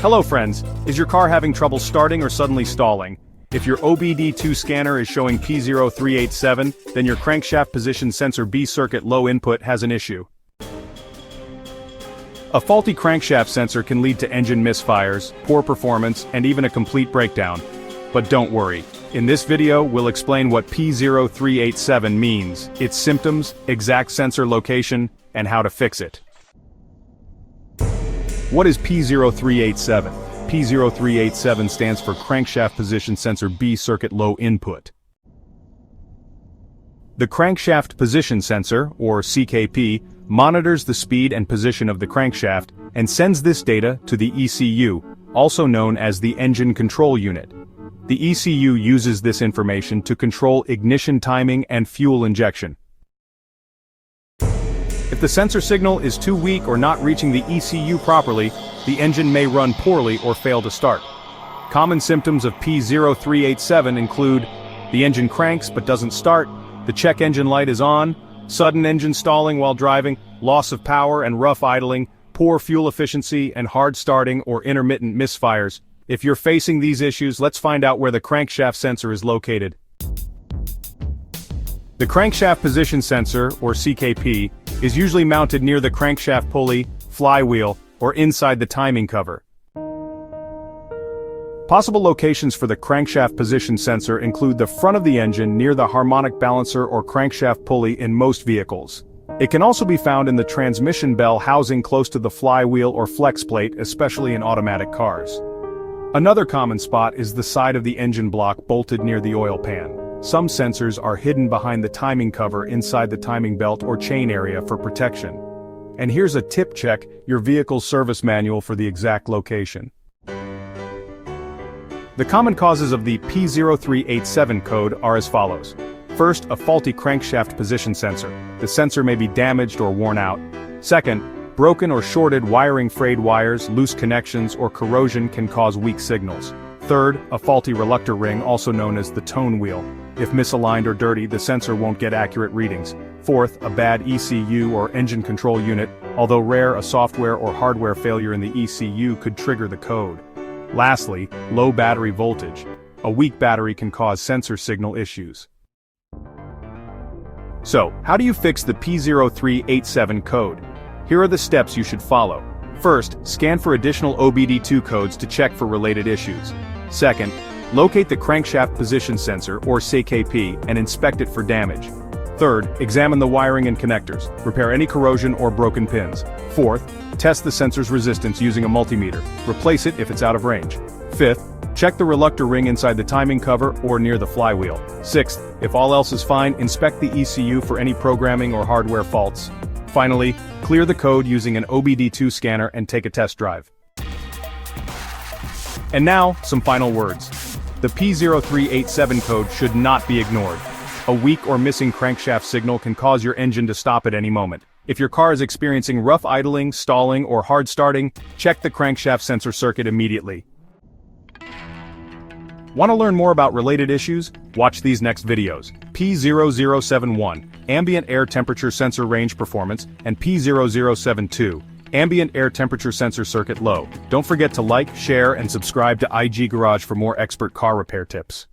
Hello friends, is your car having trouble starting or suddenly stalling? If your OBD-II scanner is showing P0387, then your Crankshaft Position Sensor B circuit low input has an issue. A faulty crankshaft sensor can lead to engine misfires, poor performance, and even a complete breakdown. But don't worry. In this video, we'll explain what P0387 means, its symptoms, exact sensor location, and how to fix it. What is P0387? P0387 stands for Crankshaft Position Sensor B circuit low input. The Crankshaft Position Sensor, or CKP, monitors the speed and position of the crankshaft and sends this data to the ECU, also known as the Engine Control Unit. The ECU uses this information to control ignition timing and fuel injection. If the sensor signal is too weak or not reaching the ECU properly, the engine may run poorly or fail to start. Common symptoms of P0387 include the engine cranks but doesn't start, the check engine light is on, sudden engine stalling while driving, loss of power and rough idling, poor fuel efficiency, and hard starting or intermittent misfires. If you're facing these issues, let's find out where the crankshaft sensor is located. The Crankshaft Position Sensor, or CKP, is usually mounted near the crankshaft pulley, flywheel, or inside the timing cover. Possible locations for the crankshaft position sensor include the front of the engine near the harmonic balancer or crankshaft pulley in most vehicles. It can also be found in the transmission bell housing close to the flywheel or flex plate, especially in automatic cars. Another common spot is the side of the engine block bolted near the oil pan. Some sensors are hidden behind the timing cover inside the timing belt or chain area for protection. And here's a tip: check your vehicle's service manual for the exact location. The common causes of the P0387 code are as follows. First, a faulty crankshaft position sensor. The sensor may be damaged or worn out. Second, broken or shorted wiring, frayed wires, loose connections, or corrosion can cause weak signals. Third, a faulty reluctor ring, also known as the tone wheel. If misaligned or dirty, the sensor won't get accurate readings. Fourth, a bad ECU or engine control unit. Although rare, a software or hardware failure in the ECU could trigger the code. Lastly, low battery voltage. A weak battery can cause sensor signal issues. So, how do you fix the P0387 code? Here are the steps you should follow. First, scan for additional OBD-II codes to check for related issues. Second, locate the crankshaft position sensor, or CKP, and inspect it for damage. Third, examine the wiring and connectors. Repair any corrosion or broken pins. Fourth, test the sensor's resistance using a multimeter. Replace it if it's out of range. Fifth, check the reluctor ring inside the timing cover or near the flywheel. Sixth, if all else is fine, inspect the ECU for any programming or hardware faults. Finally, clear the code using an OBD-II scanner and take a test drive. And now, some final words. The P0387 code should not be ignored. A weak or missing crankshaft signal can cause your engine to stop at any moment. If your car is experiencing rough idling, stalling, or hard starting, check the crankshaft sensor circuit immediately. Want to learn more about related issues? Watch these next videos. P0071, Ambient Air Temperature Sensor Range Performance, and P0072, Ambient Air Temperature Sensor Circuit Low. Don't forget to like, share, and subscribe to IG Garage for more expert car repair tips.